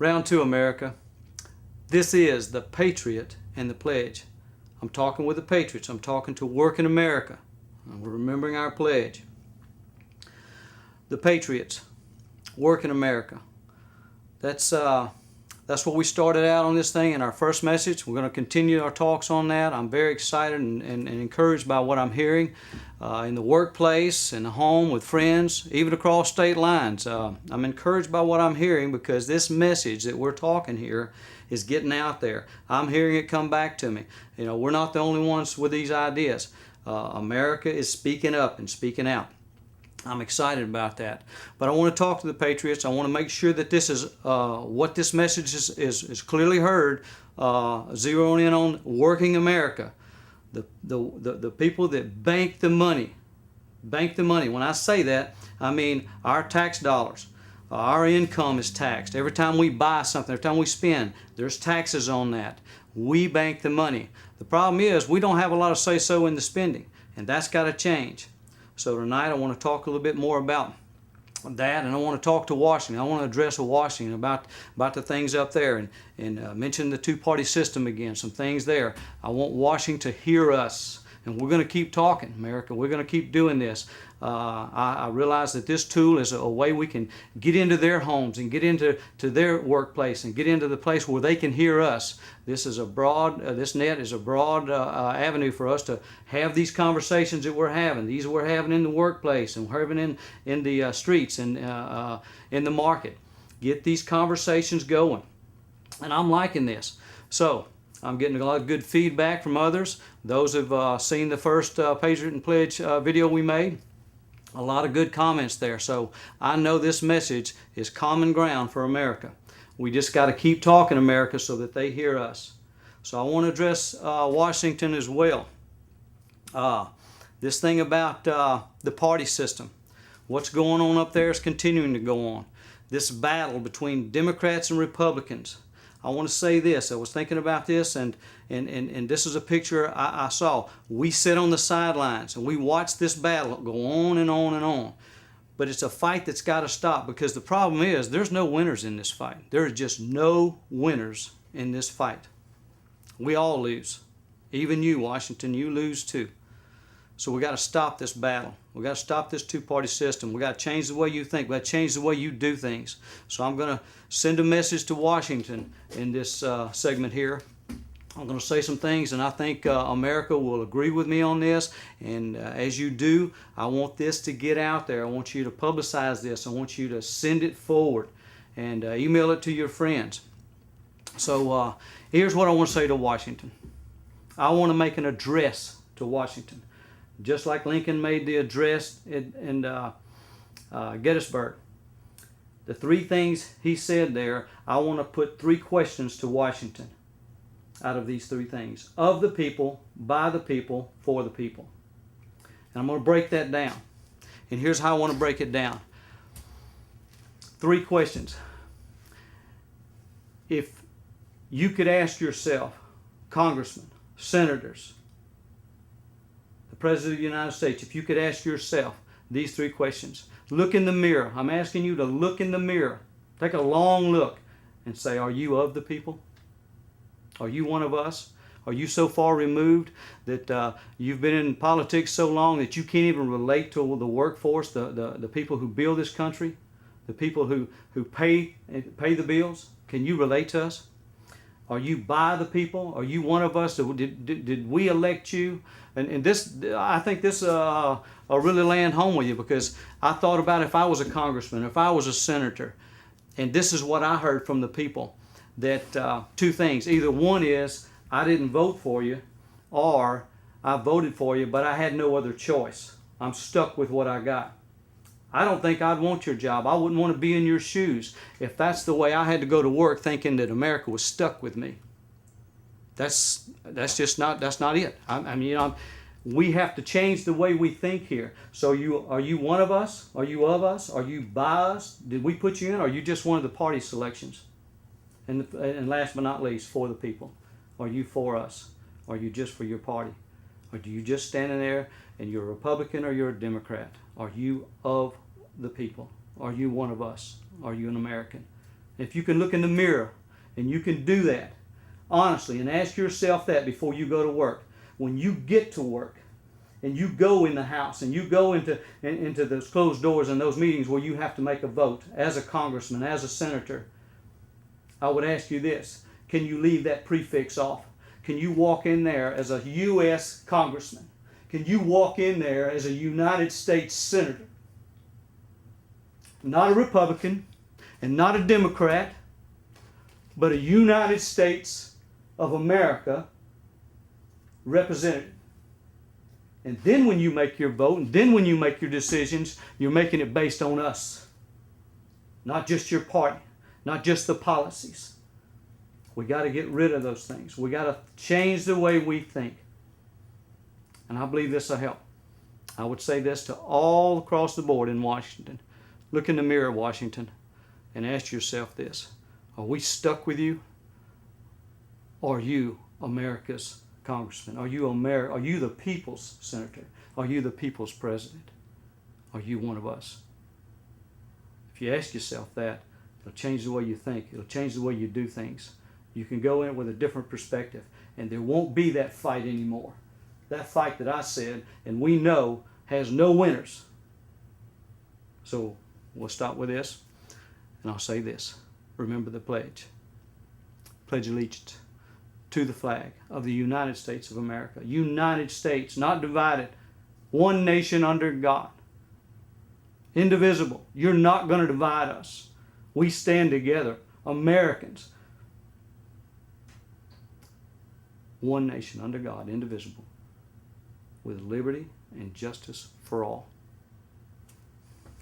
Round two, America. This is the Patriot and the Pledge. I'm talking with the Patriots. I'm talking to working America. We're remembering our pledge. The Patriots, working America. That's what we started out on this thing in our first message. We're going to continue our talks on that. I'm very excited and encouraged by what I'm hearing in the workplace, in the home, with friends, even across state lines. I'm encouraged by what I'm hearing because this message that we're talking here is getting out there. I'm hearing it come back to me. You know, we're not the only ones with these ideas. America is speaking up and speaking out. I'm excited about that. But I want to talk to the Patriots. I want to make sure that this is what this message is clearly heard, zeroing in on working America. The people that bank the money. Bank the money. When I say that, I mean our tax dollars. Our income is taxed. Every time we buy something, every time we spend, there's taxes on that. We bank the money. The problem is we don't have a lot of say-so in the spending, and that's got to change. So tonight I want to talk a little bit more about that, and I want to talk to Washington. I want to address Washington about the things up there and mention the two-party system again, some things there. I want Washington to hear us, and we're going to keep talking, America. We're going to keep doing this. I realize that this tool is a way we can get into their homes and get into their workplace and get into the place where they can hear us. This is a broad, this net is a broad avenue for us to have these conversations that we're having. These we're having in the workplace and we're having in the streets and in the market. Get these conversations going. And I'm liking this. So I'm getting a lot of good feedback from others. Those who've seen the first Patriot and Pledge video we made. A lot of good comments there. So I know this message is common ground for America. We just got to keep talking, America, so that they hear us. So I want to address Washington as well. This thing about the party system. What's going on up there is continuing to go on. This battle between Democrats and Republicans. I want to say this. I was thinking about this, and this is a picture I saw. We sit on the sidelines, and we watch this battle go on and on and on. But it's a fight that's got to stop, because the problem is there's no winners in this fight. There are just no winners in this fight. We all lose. Even you, Washington, you lose too. So we got to stop this battle. We got to stop this two-party system. We got to change the way you think. We got to change the way you do things. So I'm going to send a message to Washington in this segment here. I'm going to say some things, and I think America will agree with me on this. And as you do, I want this to get out there. I want you to publicize this. I want you to send it forward and email it to your friends. So here's what I want to say to Washington. I want to make an address to Washington. Just like Lincoln made the address in Gettysburg. The three things he said there, I want to put three questions to Washington out of these three things. Of the people, by the people, for the people. And I'm going to break that down. And here's how I want to break it down. Three questions. If you could ask yourself, congressmen, senators, President of the United States, if you could ask yourself these three questions. Look in the mirror. I'm asking you to look in the mirror. Take a long look and say, are you of the people? Are you one of us? Are you so far removed that you've been in politics so long that you can't even relate to the workforce, the people who build this country, the people who pay the bills? Can you relate to us? Are you by the people? Are you one of us? Did we elect you? And this, I think this will really land home with you, because I thought about if I was a congressman, if I was a senator, and this is what I heard from the people, that two things. Either one is, I didn't vote for you, or I voted for you, but I had no other choice. I'm stuck with what I got. I don't think I'd want your job. I wouldn't want to be in your shoes if that's the way I had to go to work, thinking that America was stuck with me. That's just not it. I mean, we have to change the way we think here. So are you one of us? Are you of us? Are you by us? Did we put you in? Or are you just one of the party selections? And last but not least, for the people. Are you for us? Are you just for your party? Or do you just standing there and you're a Republican or you're a Democrat? Are you of the people? Are you one of us? Are you an American? If you can look in the mirror and you can do that honestly and ask yourself that before you go to work, when you get to work and you go in the house and you go into those closed doors and those meetings where you have to make a vote as a congressman, as a senator, I would ask you this: can you leave that prefix off? Can you walk in there as a U.S. congressman? Can you walk in there as a United States senator? Not a Republican and not a Democrat, but a United States of America representative. And then when you make your vote, and then when you make your decisions, you're making it based on us. Not just your party, not just the policies. We got to get rid of those things. We got to change the way we think. And I believe this will help. I would say this to all across the board in Washington. Look in the mirror, Washington, and ask yourself this: are we stuck with you? Or are you America's congressman? Are you the people's senator? Are you the people's president? Are you one of us? If you ask yourself that, it'll change the way you think. It'll change the way you do things. You can go in with a different perspective, and there won't be that fight anymore. That fight that I said, and we know, has no winners. So we'll stop with this, and I'll say this: remember the pledge. Pledge allegiance to the flag of the United States of America. United States, not divided. One nation under God. Indivisible. You're not going to divide us. We stand together. Americans. One nation under God, indivisible, with liberty and justice for all.